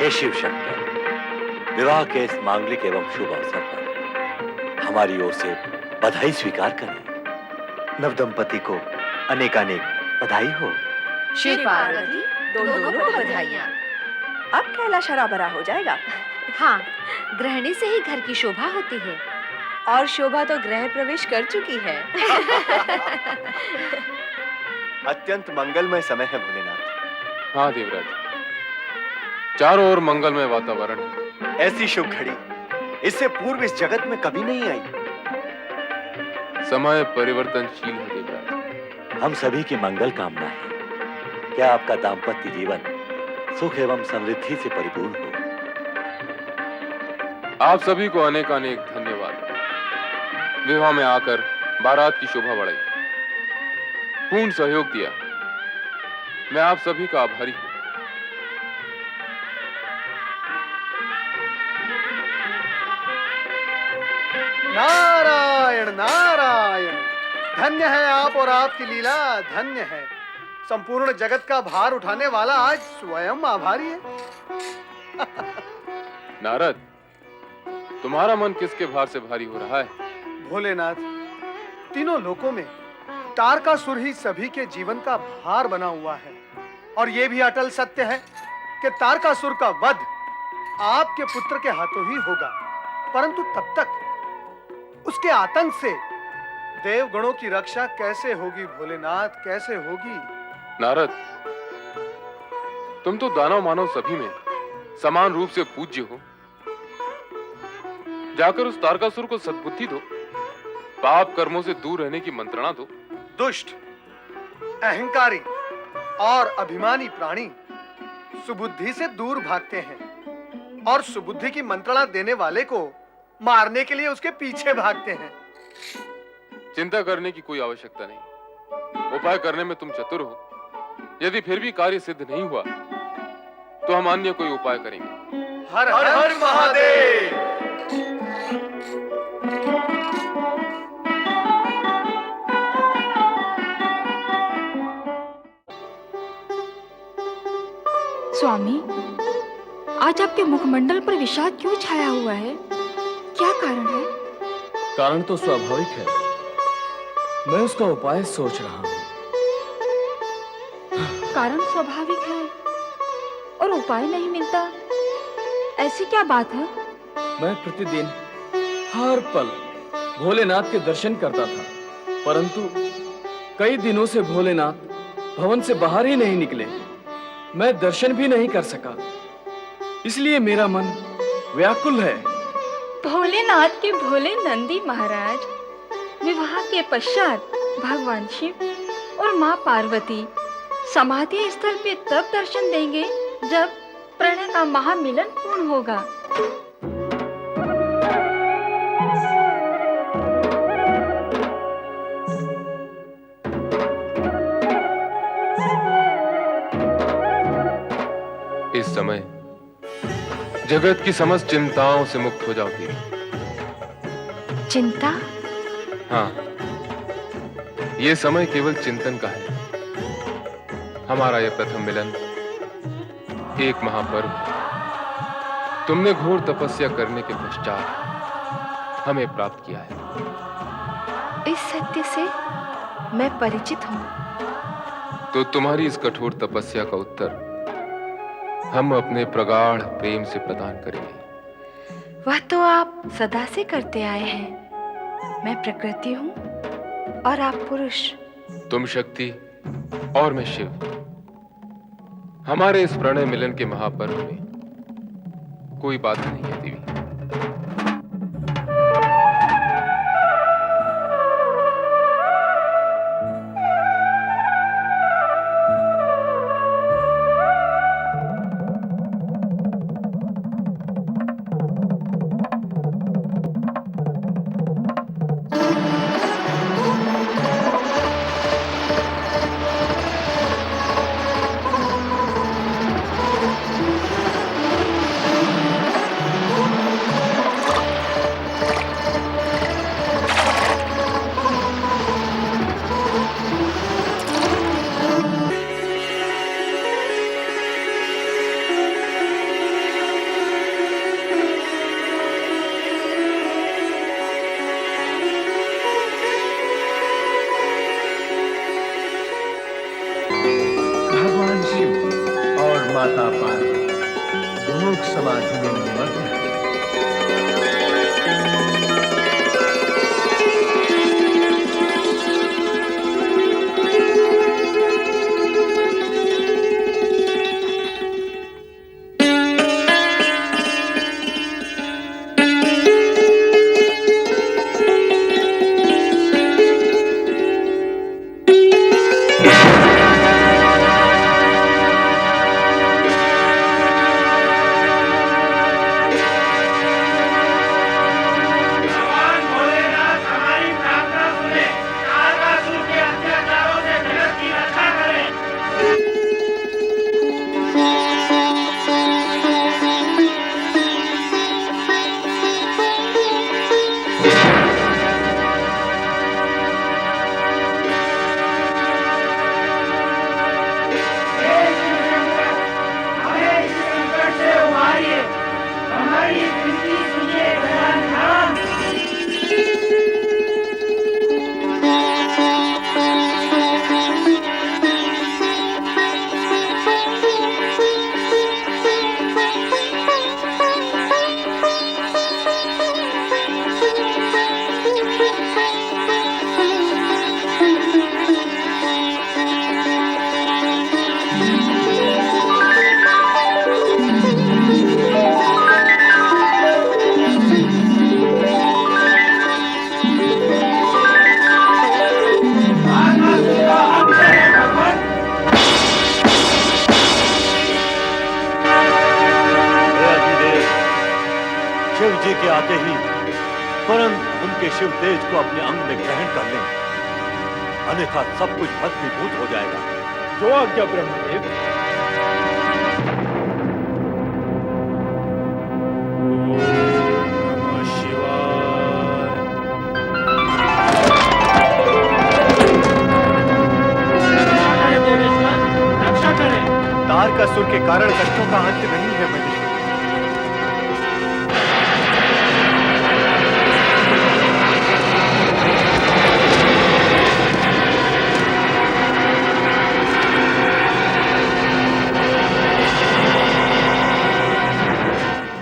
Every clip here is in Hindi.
हे शिव शंकर, विवाह के इस मांगलिक एवं शुभ अवसर पर हमारी ओर से बधाई स्वीकार करें। नवदंपति को अनेकानेक बधाई हो। शिव पार्वती दोनों को बधाइयाँ। अब कैलाश हरा भरा हो जाएगा। हाँ, गृहिणी से ही घर की शोभा होती है। और शोभा तो गृह प्रवेश कर चुकी है। अत्यंत मंगलमय समय है भोलेनाथ। हाँ देवराज, चारों ओर मंगलमय वातावरण है। ऐसी शुभ घड़ी इससे पूर्व इस जगत में कभी नहीं आई। समय परिवर्तनशील है देवराज। हम सभी की मंगल कामना है। क्या आपका दाम्पत्य जीवन सुख एवं समृद्धि से परिपूर्ण हो। आप सभी को अनेक अनेक धन्यवाद। विवाह में आकर बारात की शोभा बढ़ाई, पूर्ण सहयोग दिया। मैं आप सभी का आभारी हूं। नारायण नारायण, धन्य है आप और आपकी लीला धन्य है। संपूर्ण जगत का भार उठाने वाला आज स्वयं आभारी है। नारद, तुम्हारा मन किसके भार से भारी हो रहा है? भोलेनाथ, तीनों लोकों में तारकासुर ही सभी के जीवन का भार बना हुआ है। और यह भी अटल सत्य है कि तारकासुर का वध आपके पुत्र के हाथों ही होगा। परंतु तब तक उसके आतंक से देवगणों की रक्षा कैसे होगी भोलेनाथ, कैसे होगी? नारद, तुम तो दानव मानव सभी में समान रूप से पूज्य हो। जाकर उस तारकासुर को सद्बुद्धि दो, पाप कर्मों से दूर रहने की मंत्रणा दो। दुष्ट, अहंकारी और अभिमानी प्राणी सुबुद्धि से दूर भागते हैं और सुबुद्धि की मंत्रणा देने वाले को मारने के लिए उसके पीछे भागते हैं। चिंता करने की कोई आवश्यकता नहीं। उपाय करने में तुम चतुर हो। यदि फिर भी कार्य सिद्ध नहीं हुआ तो हम अन्य कोई उपाय करेंगे। हर हर, हर महादेव। स्वामी, आज आपके मुखमंडल पर विषाद क्यों छाया हुआ है? क्या कारण है? कारण तो स्वाभाविक है, मैं उसका उपाय सोच रहा हूँ। कारण स्वाभाविक है और उपाय नहीं मिलता, ऐसी क्या बात है? मैं प्रतिदिन हर पल भोलेनाथ के दर्शन करता था, परंतु कई दिनों से भोलेनाथ भवन से बाहर ही नहीं निकले। मैं दर्शन भी नहीं कर सका, इसलिए मेरा मन व्याकुल है। भोलेनाथ के भोले नंदी महाराज विवाह के पश्चात भगवान शिव और माँ पार्वती समाधि स्थल पे तब दर्शन देंगे जब प्रणय का महामिलन पूर्ण होगा। इस समय जगत की समस्त चिंताओं से मुक्त हो जाओ देवी। चिंता? हाँ, ये समय केवल चिंतन का है। हमारा यह प्रथम मिलन एक महापर्व। तुमने घोर तपस्या करने के पश्चात हमें प्राप्त किया है। इस सत्य से मैं परिचित हूँ। तो तुम्हारी इस कठोर तपस्या का उत्तर हम अपने प्रगाढ़ प्रेम से प्रदान करेंगे। वह तो आप सदा से करते आए हैं। मैं प्रकृति हूँ और आप पुरुष। तुम शक्ति और मैं शिव। हमारे इस प्रणय मिलन के महापर्व में कोई बात नहीं है देवी। माता पार्वती योग समाधि में निमग्न है। शिव जी के आते ही तुरंत उनके शिव तेज को अपने अंग में ग्रहण कर लें, अन्यथा सब कुछ भस्मीभूत हो जाएगा। जो आज्ञा ब्रह्मदेव। तारकासुर के कारण कष्टों का अंत नहीं है महेश्वर।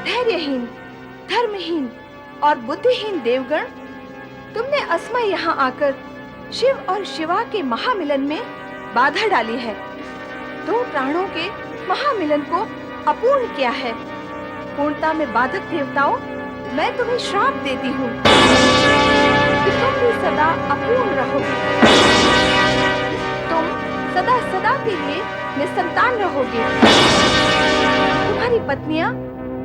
धैर्यहीन, धर्महीन और बुद्धिहीन देवगण, तुमने असमय यहाँ आकर शिव और शिवा के महामिलन में बाधा डाली है। दो प्राणों के महामिलन को अपूर्ण किया है। पूर्णता में बाधक देवताओं, मैं तुम्हें श्राप देती हूँ कि तुम भी सदा अपूर्ण रहोगे। तुम सदा सदा के लिए निसंतान रहोगे। तुम्हारी पत्नियां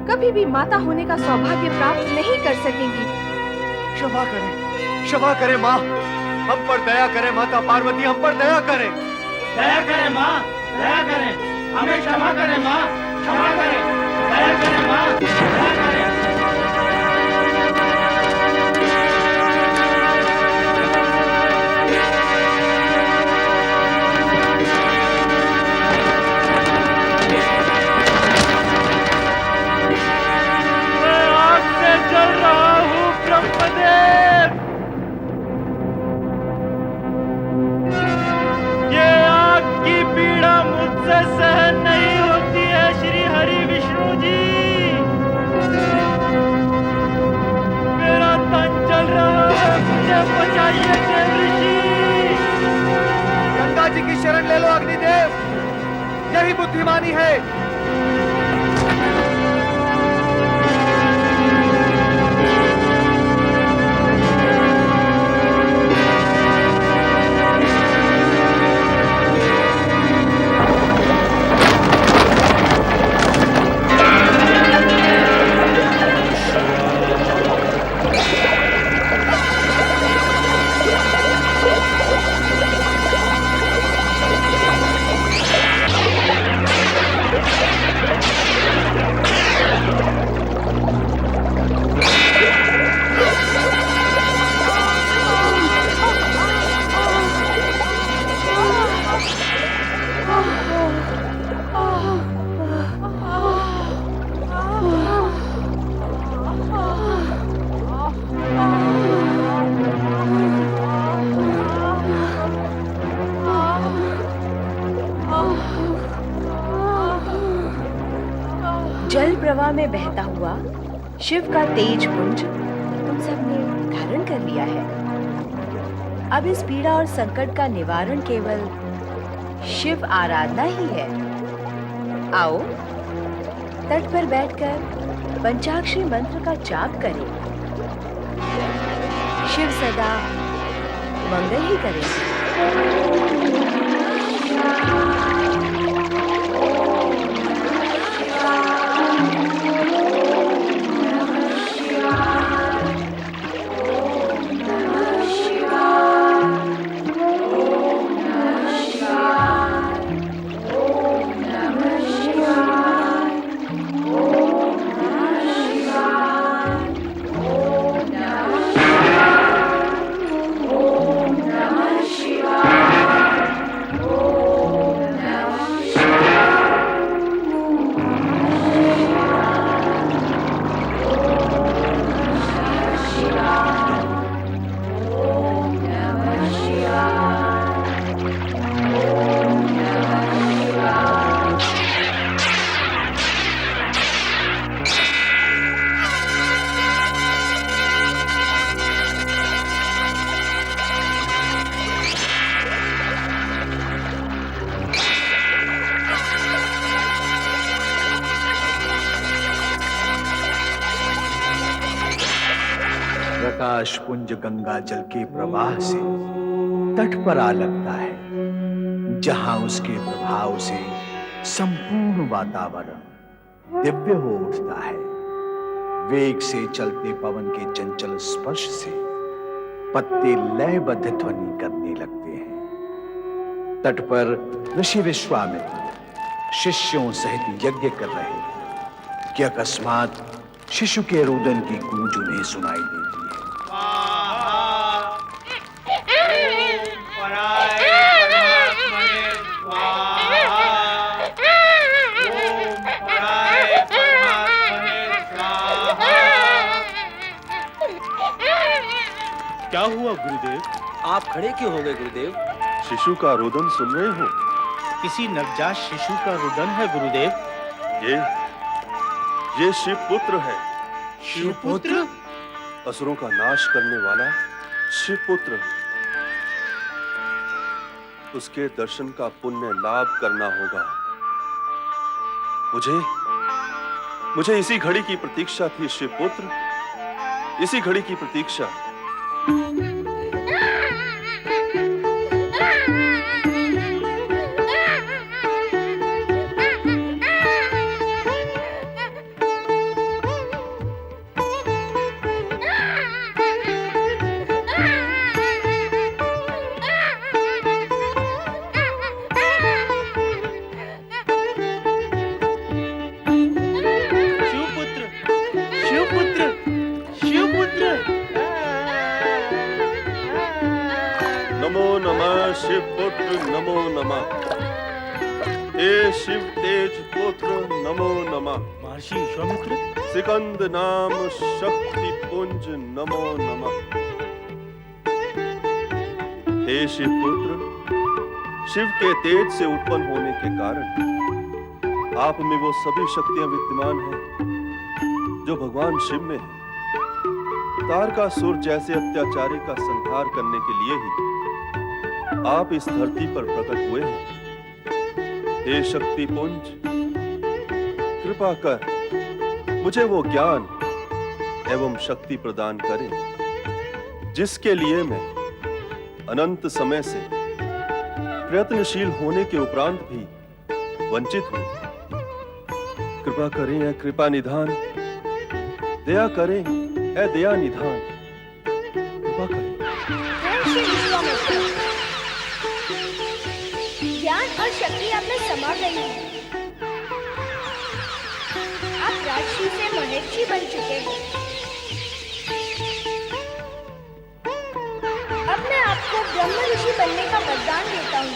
कभी भी माता होने का सौभाग्य प्राप्त नहीं कर सकेंगी। क्षमा करें माँ, हम पर दया करें माता पार्वती, हम पर दया करें। दया करें माँ, दया करें, हमें क्षमा करें माँ, क्षमा करें, दया करें माँ, दया करें। मैं आग से जल रहा हूँ ब्रह्मदेव। ये आग की पीड़ा मुझसे सहन नहीं होती है श्री हरि विष्णु जी। मेरा तन जल रहा है, मुझे बचाइए देव ऋषि। गंगा जी की शरण ले लो अग्निदेव, यही बुद्धिमानी है। जल प्रवाह में बहता हुआ शिव का तेज पुंज तुम सबने धारण कर लिया है। अब इस पीड़ा और संकट का निवारण केवल शिव आराधना ही है। आओ तट पर बैठकर पंचाक्षरी मंत्र का जाप करें। शिव सदा मंगल ही करे। प्रकाश पुंज गंगा जल के प्रवाह से तट पर आ लगता है, जहां उसके प्रभाव से संपूर्ण वातावरण दिव्य हो उठता है। वेग से चलते पवन के चंचल स्पर्श से पत्ते लयबद्ध ध्वनि करने लगते हैं। तट पर ऋषि विश्वामित्र शिष्यों सहित यज्ञ कर रहे कि अकस्मात शिशु के रुदन की गूंज उन्हें सुनाई देती है। क्या हुआ गुरुदेव? आप खड़े क्यों हो गए गुरुदेव? शिशु का रुदन सुन रहे हो? किसी नवजात शिशु का रुदन है गुरुदेव। ये शिव पुत्र है। शिव पुत्र? असुरों का नाश करने वाला शिव पुत्र। उसके दर्शन का पुण्य लाभ करना होगा। मुझे इसी घड़ी की प्रतीक्षा थी शिव पुत्र, इसी घड़ी की प्रतीक्षा। शिव पुत्र नमो नमः। हे शिव तेज पुत्र नमो नमः। महर्षि विश्वामित्र। सिकंद नाम शक्ति पुंज नमो नमः। हे शिव पुत्र, शिव के तेज से उत्पन्न होने के कारण आप में वो सभी शक्तियां विद्यमान हैं जो भगवान शिव में है। तारकासुर जैसे अत्याचारी का संहार करने के लिए ही आप इस धरती पर प्रकट हुए हैं। हे शक्ति पुंज, कृपा कर मुझे वो ज्ञान एवं शक्ति प्रदान करें जिसके लिए मैं अनंत समय से प्रयत्नशील होने के उपरांत भी वंचित हूं। कृपा करें ऐ कृपा निधान, दया करें ऐ दया निधान, कृपा करें। ज्ञान और शक्ति आप में समा गई है। आप राजर्षि से महर्षि बन चुके हैं। अब मैं आपको ब्रह्म ऋषि बनने का वरदान देता हूँ।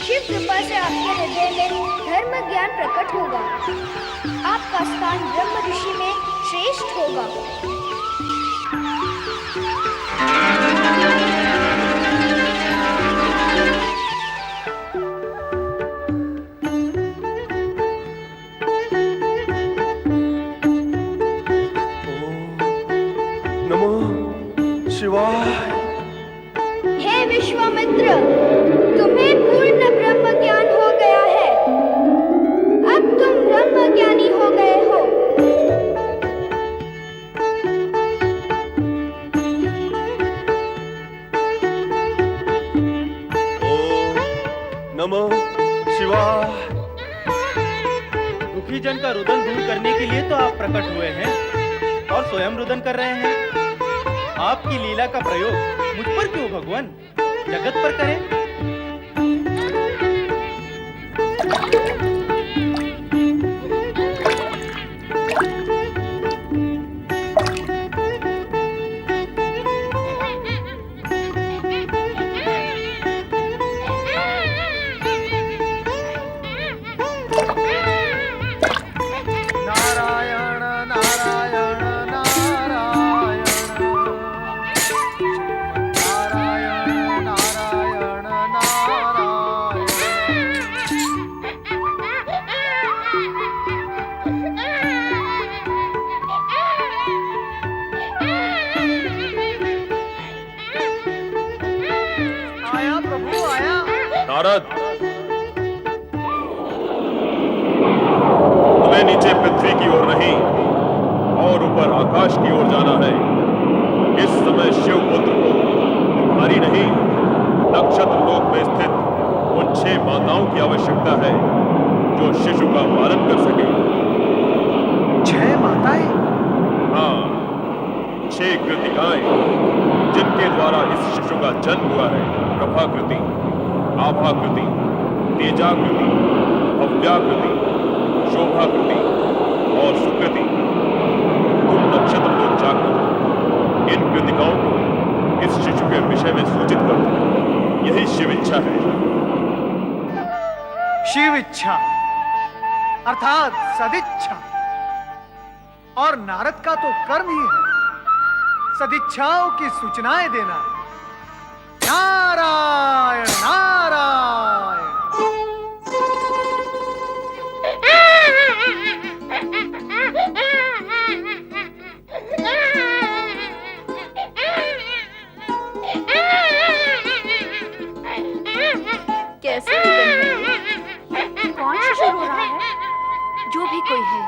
शिव कृपा से आपके हृदय में धर्म ज्ञान प्रकट होगा। आपका स्थान ब्रह्म ऋषि में श्रेष्ठ होगा। शिवा, हे विश्वामित्र, तुम्हें पूर्ण ब्रह्म ज्ञान हो गया है। अब तुम ब्रह्म ज्ञानी हो गए हो। ओम नमः शिवाय। दुखी जन का रुदन दूर करने के लिए तो आप प्रकट हुए हैं और स्वयं रुदन कर रहे हैं। आपकी लीला का प्रयोग मुझ पर क्यों भगवान, जगत पर करें। नारायण नारायण नारायण, नारायण नारायण नारायण। आया प्रभु आया। नारद, तुम्हें नीचे पृथ्वी की ओर नहीं और ऊपर आकाश की ओर जाना है। इस समय शिव पुत्र को तुम्हारी नहीं, नक्षत्र लोक में स्थित उन 6 माताओं की आवश्यकता है जो शिशु का पालन कर सके। 6 माताएं? हाँ, 6 कृतिकाएं जिनके द्वारा इस शिशु का जन्म हुआ है। प्रभाकृति, आभाकृति, तेजाकृति, भव्याकृति, शोभाकृति और सुकृति। तुम नक्षत्र लोक जाकर इन कृतिकाओं को इस शिशु के विषय में सूचित कर दो। यही शिव इच्छा है। शिव इच्छा अर्थात सदिच्छा, और नारद का तो कर्म ही है सदिच्छाओं की सूचनाएं देना। नारायण नारायण। कैसे कौन शिशु रो रहा है? जो भी कोई है,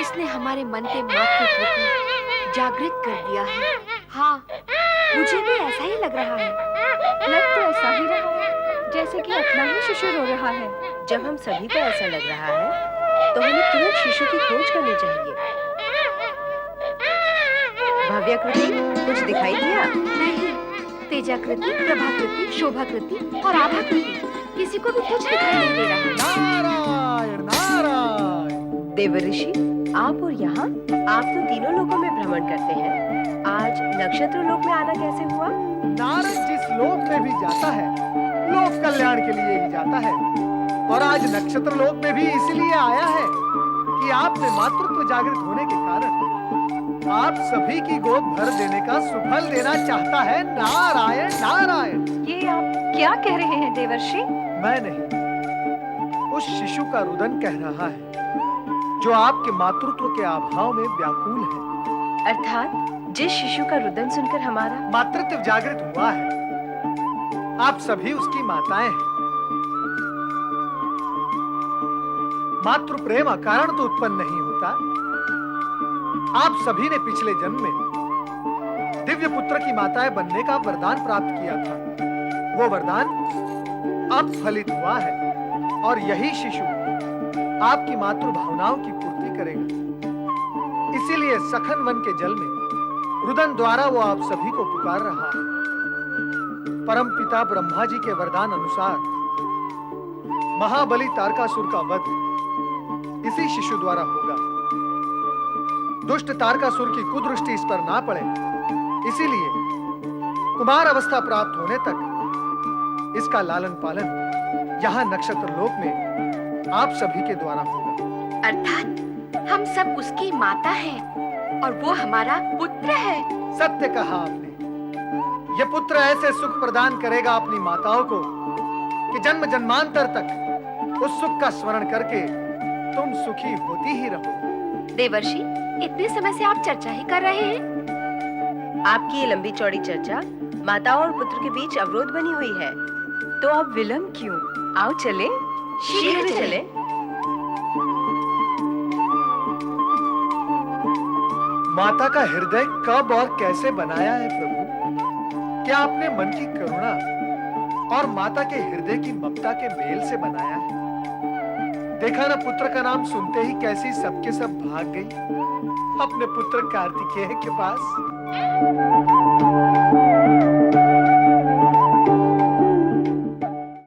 इसने हमारे मन के मातृत्व को जागृत कर दिया है। हाँ, मुझे भी ऐसा ही लग रहा है। लग तो ऐसा ही रहा है जैसे कि अपना ही शिशु रो रहा है। जब हम सभी को ऐसा लग रहा है, तो हमें तुरंत शिशु की खोज करनी चाहिए। भव्याकृति, कुछ दिखाई दिया? नहीं, तेजाकृति, प्रभाकृति, शोभाकृति और आभाकृति, किसी को भी कुछ दिखाई नहीं दे रहा। नारायण नारायण। देवर्षि, आप और यहाँ, आप तो तीनों लोकों में भ्रमण करते हैं। आज नक्षत्र लोक में आना कैसे हुआ? नारद जिस लोक में भी जाता है, लोक कल्याण के लिए ही जाता है, और आज नक्षत्र लोक में भी इसलिए आया है कि आप में मातृत्व जागृत होने के कारण आप सभी की गोद भर देने का सुफल देना चाहता है। नारायण नारायण। ये आप क्या कह रहे हैं देवर्षि? मैं नहीं, उस शिशु का रुदन कह रहा है जो आपके मातृत्व के अभाव में व्याकुल है। अर्थात जिस शिशु का रुदन सुनकर हमारा मातृत्व जागृत हुआ है। आप सभी उसकी माताएं हैं। मातृ प्रेम अकारण तो उत्पन्न नहीं होता। आप सभी ने पिछले जन्म में दिव्य पुत्र की माताएं बनने का वरदान प्राप्त किया था। वो वरदान अब फलित हुआ है, और यही शिशु आपकी मातृ भावनाओं की पूर्ति करेगा। इसीलिए सखन वन के जल में रुदन द्वारा वो आप सभी को पुकार रहा है। परम पिता ब्रह्मा जी के वरदान अनुसार महाबली तारकासुर का वध इसी शिशु द्वारा होगा। दुष्ट तारकासुर की कुदृष्टि इस पर ना पड़े, इसीलिए कुमार अवस्था प्राप्त होने तक इसका लालन पालन यहाँ नक्षत्र लोक में आप सभी के द्वारा होगा। अर्थात हम सब उसकी माता हैं और वो हमारा पुत्र है। सत्य कहा आपने। ये पुत्र ऐसे सुख प्रदान करेगा अपनी माताओं को कि जन्म जन्मांतर तक उस सुख का स्मरण करके तुम सुखी होती ही रहो। देवर्षि, इतने समय से आप चर्चा ही कर रहे हैं। आपकी ये लंबी चौड़ी चर्चा माता और पुत्र के बीच अवरोध बनी हुई है, तो अब विलंब क्यों? आओ चले, शीघ्र चले। माता का हृदय कब और कैसे बनाया है प्रभु? क्या आपने मन की करुणा और माता के हृदय की ममता के मेल से बनाया है? देखा ना, पुत्र का नाम सुनते ही कैसी सबके सब भाग गई अपने पुत्र कार्तिकेय के पास।